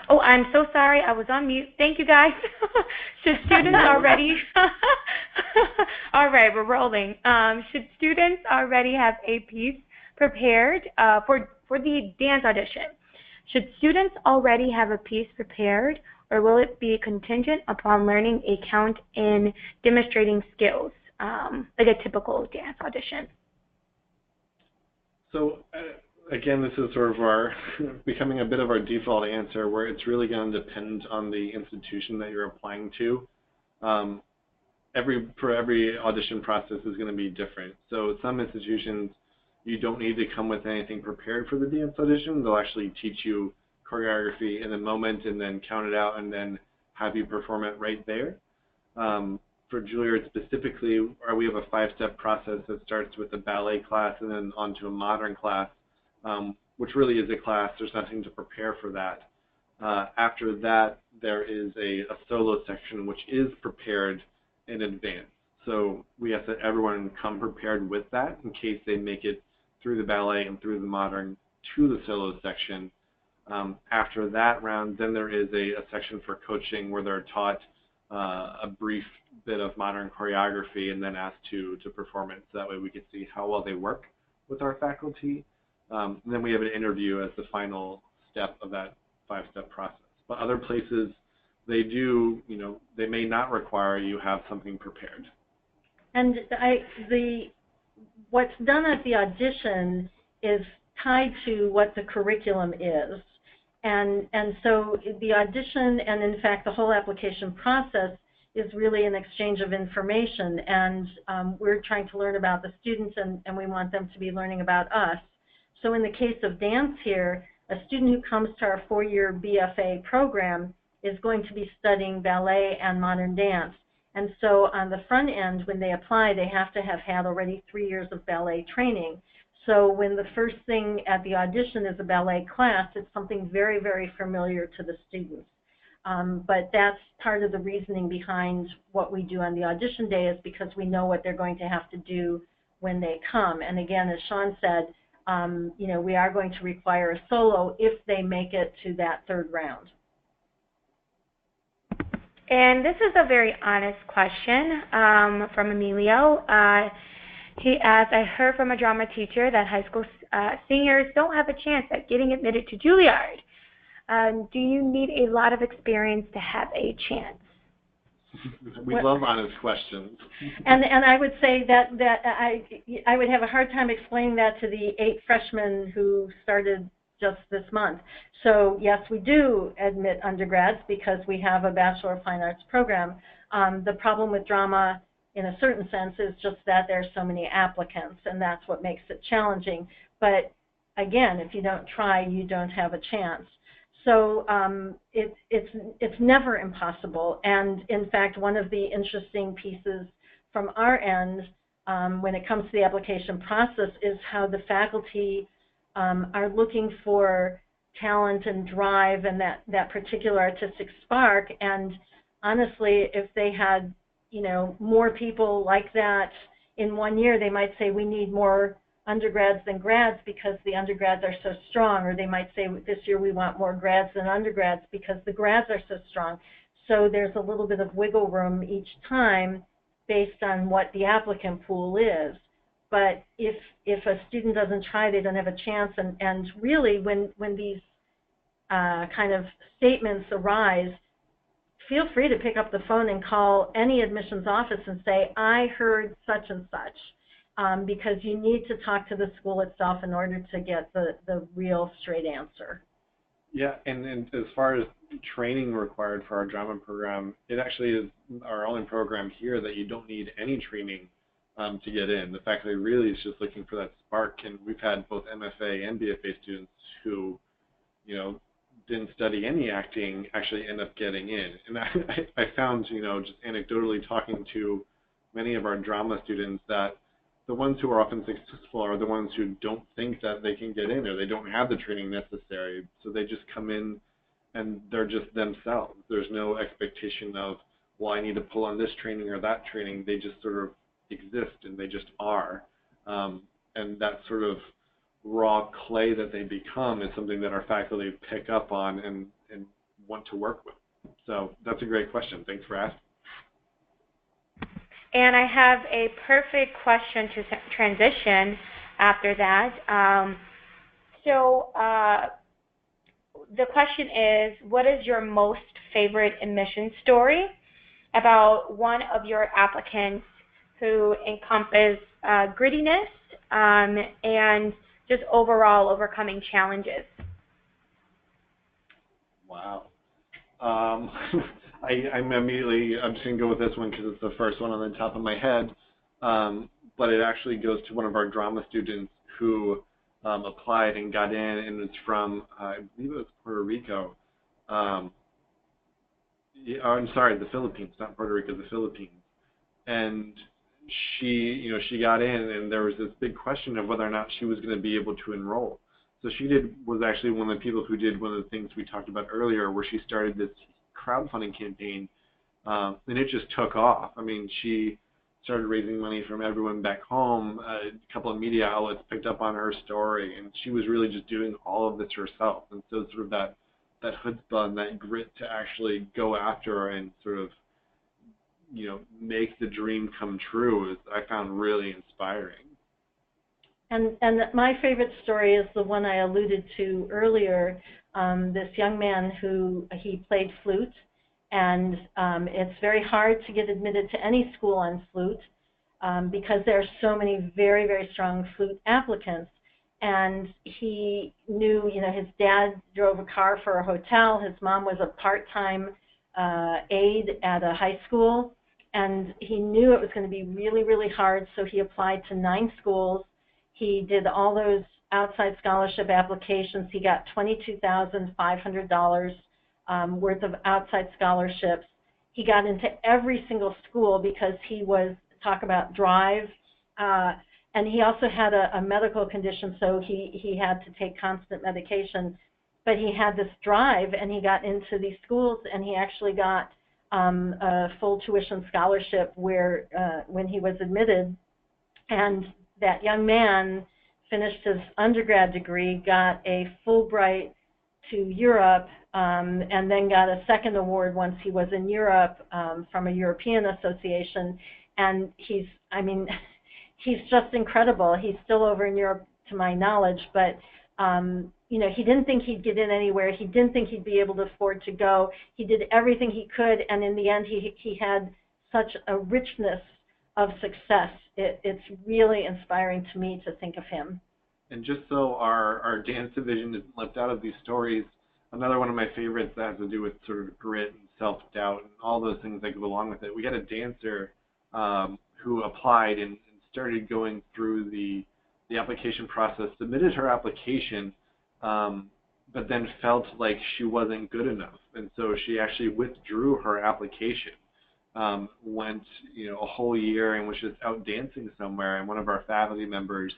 Oh, I'm so sorry. I was on mute. Thank you, guys. Should students already... All right, we're rolling. Should students already have a piece prepared for the dance audition? Should students already have a piece prepared, or will it be contingent upon learning a count in demonstrating skills, like a typical dance audition? So, again, this is sort of our becoming a bit of our default answer, where it's really going to depend on the institution that you're applying to. For every audition process is going to be different. So some institutions, you don't need to come with anything prepared for the dance audition. They'll actually teach you choreography in the moment and then count it out and then have you perform it right there. For Juilliard specifically, we have a 5-step process that starts with a ballet class and then onto a modern class, which really is a class. There's nothing to prepare for that. After that, there is a solo section which is prepared in advance. So we ask that everyone come prepared with that in case they make it through the ballet and through the modern to the solo section. After that round, then there is a section for coaching where they're taught a brief bit of modern choreography and then asked to perform it. So that way we can see how well they work with our faculty. And then we have an interview as the final step of that 5-step process. But other places, they do, they may not require you have something prepared. And what's done at the audition is tied to what the curriculum is. And so the audition and, in fact, the whole application process is really an exchange of information. And we're trying to learn about the students, and we want them to be learning about us. So in the case of dance here, a student who comes to our 4-year BFA program is going to be studying ballet and modern dance. And so on the front end, when they apply, they have to have had already 3 years of ballet training. So when the first thing at the audition is a ballet class, it's something very, very familiar to the students. But that's part of the reasoning behind what we do on the audition day, is because we know what they're going to have to do when they come. And again, as Sean said, we are going to require a solo if they make it to that 3rd round. And this is a very honest question from Emilio. He asked, I heard from a drama teacher that high school seniors don't have a chance at getting admitted to Juilliard. Do you need a lot of experience to have a chance? We love honest questions. And I would say that I would have a hard time explaining that to the 8 freshmen who started just this month. So yes, we do admit undergrads because we have a Bachelor of Fine Arts program. The problem with drama, in a certain sense, is just that there are so many applicants, and that's what makes it challenging. But again, if you don't try, you don't have a chance. So it's never impossible. And in fact, one of the interesting pieces from our end when it comes to the application process is how the faculty are looking for talent and drive and that particular artistic spark. And honestly, if they had more people like that in 1 year, they might say we need more undergrads than grads because the undergrads are so strong, or they might say this year we want more grads than undergrads because the grads are so strong. So there's a little bit of wiggle room each time based on what the applicant pool is. But if a student doesn't try, they don't have a chance. And really, when these kind of statements arise, feel free to pick up the phone and call any admissions office and say, I heard such and such, because you need to talk to the school itself in order to get the real straight answer. Yeah, and as far as training required for our drama program, it actually is our only program here that you don't need any training to get in. The faculty really is just looking for that spark, and we've had both MFA and BFA students who, didn't study any acting actually end up getting in. And I found, just anecdotally talking to many of our drama students, that the ones who are often successful are the ones who don't think that they can get in, or they don't have the training necessary. So they just come in and they're just themselves. There's no expectation of, well, I need to pull on this training or that training. They just sort of exist and they just are. And that sort of raw clay that they become is something that our faculty pick up on and want to work with. So that's a great question. Thanks for asking. And I have a perfect question to transition after that. The question is, what is your most favorite admission story about one of your applicants who encompass grittiness and just overall overcoming challenges? Wow. I'm just going to go with this one because it's the first one on the top of my head. But it actually goes to one of our drama students who applied and got in, and it's from, I believe it was Puerto Rico. I'm sorry, the Philippines, not Puerto Rico, the Philippines. And she got in, and there was this big question of whether or not she was going to be able to enroll. So was actually one of the people who did one of the things we talked about earlier, where she started this crowdfunding campaign, and it just took off. I mean, she started raising money from everyone back home. A couple of media outlets picked up on her story, and she was really just doing all of this herself. And so sort of that chutzpah and that grit to actually go after and sort of, you know, make the dream come true is, I found really inspiring. And my favorite story is the one I alluded to earlier. This young man he played flute, and it's very hard to get admitted to any school on flute because there are so many very, very strong flute applicants. And he knew, you know, his dad drove a car for a hotel. His mom was a part-time aide at a high school, and he knew it was going to be really, really hard, so he applied to 9 schools. He did all those outside scholarship applications. He got $22,500 worth of outside scholarships. He got into every single school because he was, talk about drive, and he also had a medical condition, so he had to take constant medication. But he had this drive, and he got into these schools, and he actually got a full tuition scholarship where when he was admitted. And that young man finished his undergrad degree, got a Fulbright to Europe, and then got a second award once he was in Europe from a European association. And he's just incredible. He's still over in Europe, to my knowledge, but you know, he didn't think he'd get in anywhere. He didn't think he'd be able to afford to go. He did everything he could, and in the end, he had such a richness of success. It's really inspiring to me to think of him. And just so our dance division isn't left out of these stories, another one of my favorites that has to do with sort of grit and self-doubt and all those things that go along with it. We got a dancer who applied and started going through the application process, submitted her application, but then felt like she wasn't good enough, and so she actually withdrew her application. Went, you know, a whole year and was just out dancing somewhere, and one of our faculty members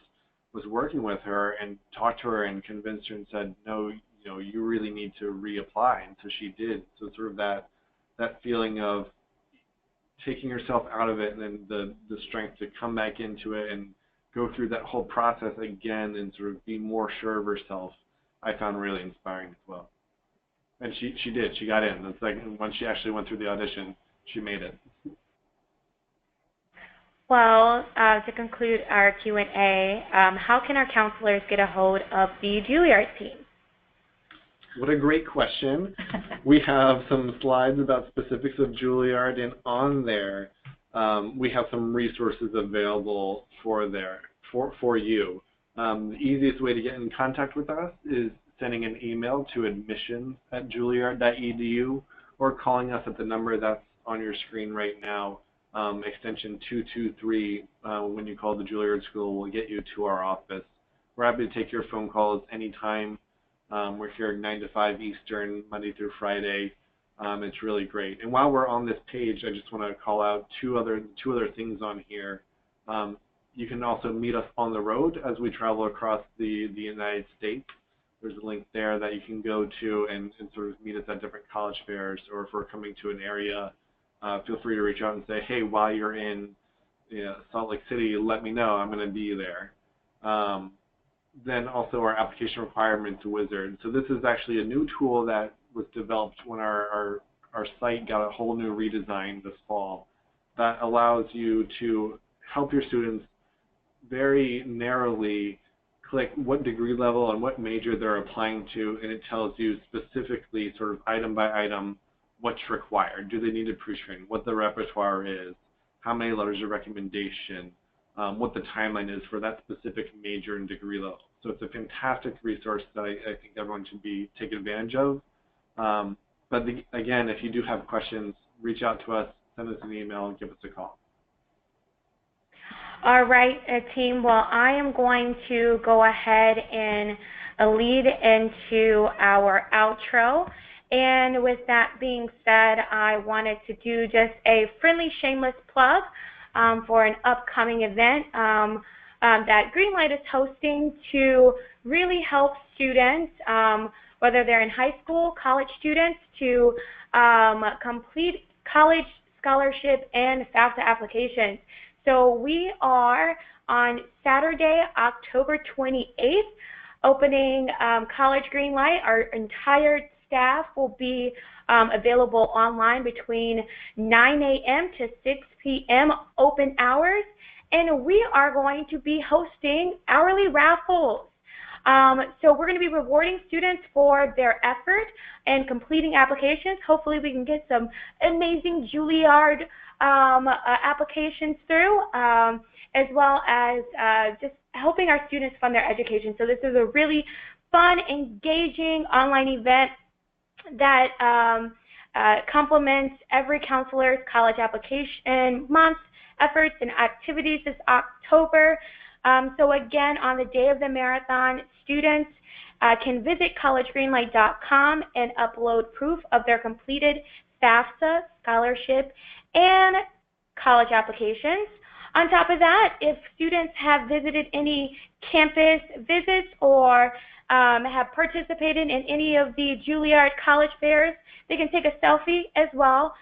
was working with her and talked to her and convinced her and said, no, you know, you really need to reapply, and so she did. So sort of that feeling of taking herself out of it, and then the strength to come back into it and go through that whole process again and sort of be more sure of herself, I found really inspiring as well. And she did. She got in. It's like once she actually went through the audition, she made it. Well, to conclude our Q&A, how can our counselors get a hold of the Juilliard team? What a great question. We have some slides about specifics of Juilliard, and on there we have some resources available for you. The easiest way to get in contact with us is sending an email to admissions@juilliard.edu or calling us at the number that's on your screen right now, extension 223. When you call the Juilliard School, we'll get you to our office. We're happy to take your phone calls anytime. We're here 9 to 5 Eastern, Monday through Friday. It's really great. And while we're on this page, I just want to call out two other things on here. You can also meet us on the road as we travel across the United States. There's a link there that you can go to and sort of meet us at different college fairs, or if we're coming to an area, feel free to reach out and say, hey, while you're in Salt Lake City, let me know. I'm going to be there. Then also our application requirements wizard. So this is actually a new tool that was developed when our site got a whole new redesign this fall that allows you to help your students very narrowly click what degree level and what major they're applying to, and it tells you specifically, sort of item by item, what's required. Do they need a pre-screen? What the repertoire is? How many letters of recommendation? What the timeline is for that specific major and degree level. So it's a fantastic resource that I think everyone should take advantage of. But again, if you do have questions, reach out to us, send us an email, and give us a call. All right, team. Well, I am going to go ahead and lead into our outro. And with that being said, I wanted to do just a friendly, shameless plug for an upcoming event that Greenlight is hosting to really help students, whether they're in high school, college students, to complete college scholarship and FAFSA applications. So we are on Saturday, October 28th, opening College Greenlight. Our entire staff will be available online between 9 a.m. to 6 p.m. open hours, and we are going to be hosting hourly raffles. So we're going to be rewarding students for their effort and completing applications. Hopefully we can get some amazing Juilliard applications through, as well as just helping our students fund their education. So this is a really fun, engaging online event that complements every counselor's college application month efforts and activities this October. So again, on the day of the marathon, students can visit collegegreenlight.com and upload proof of their completed FAFSA, scholarship, and college applications. On top of that, if students have visited any campus visits or have participated in any of the Juilliard college fairs, they can take a selfie as well.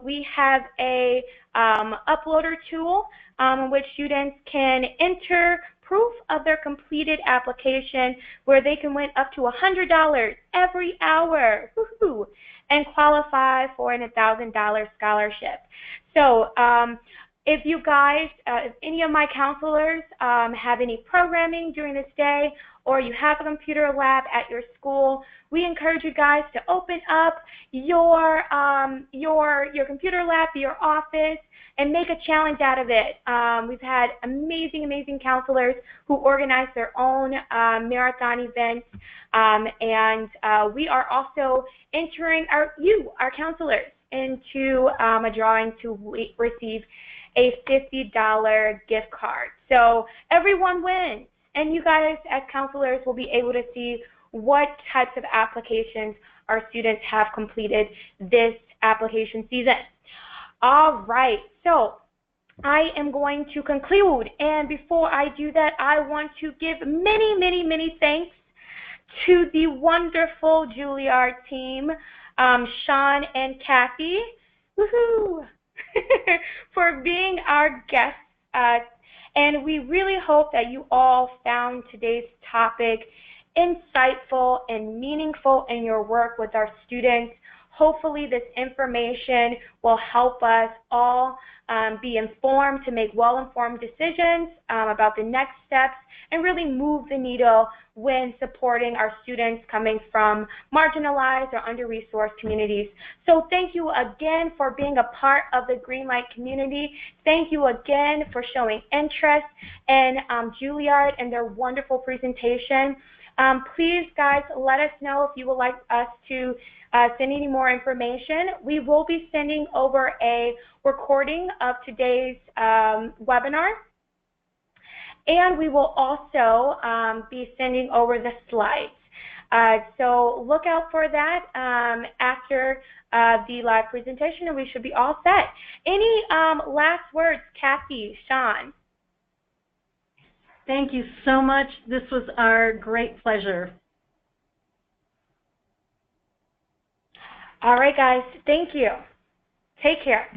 We have a uploader tool in which students can enter proof of their completed application, where they can win up to $100 every hour, woohoo, and qualify for an $1,000 scholarship. So if you guys, if any of my counselors have any programming during this day, or you have a computer lab at your school, we encourage you guys to open up your computer lab for your office and make a challenge out of it. We've had amazing, amazing counselors who organize their own marathon events, and we are also entering our counselors into a drawing to receive a $50 gift card. So everyone wins, and you guys as counselors will be able to see what types of applications our students have completed this application season. All right, so I am going to conclude, and before I do that, I want to give many, many, many thanks to the wonderful Juilliard team, Sean and Kathy, woohoo, for being our guests. And we really hope that you all found today's topic insightful and meaningful in your work with our students. Hopefully this information will help us all be informed to make well-informed decisions about the next steps and really move the needle when supporting our students coming from marginalized or under-resourced communities. So thank you again for being a part of the Greenlight community. Thank you again for showing interest in Juilliard and their wonderful presentation. Please, guys, let us know if you would like us to send any more information. We will be sending over a recording of today's webinar, and we will also be sending over the slides. So look out for that after the live presentation, and we should be all set. Any last words, Kathy, Sean? Thank you so much. This was our great pleasure. All right, guys. Thank you. Take care.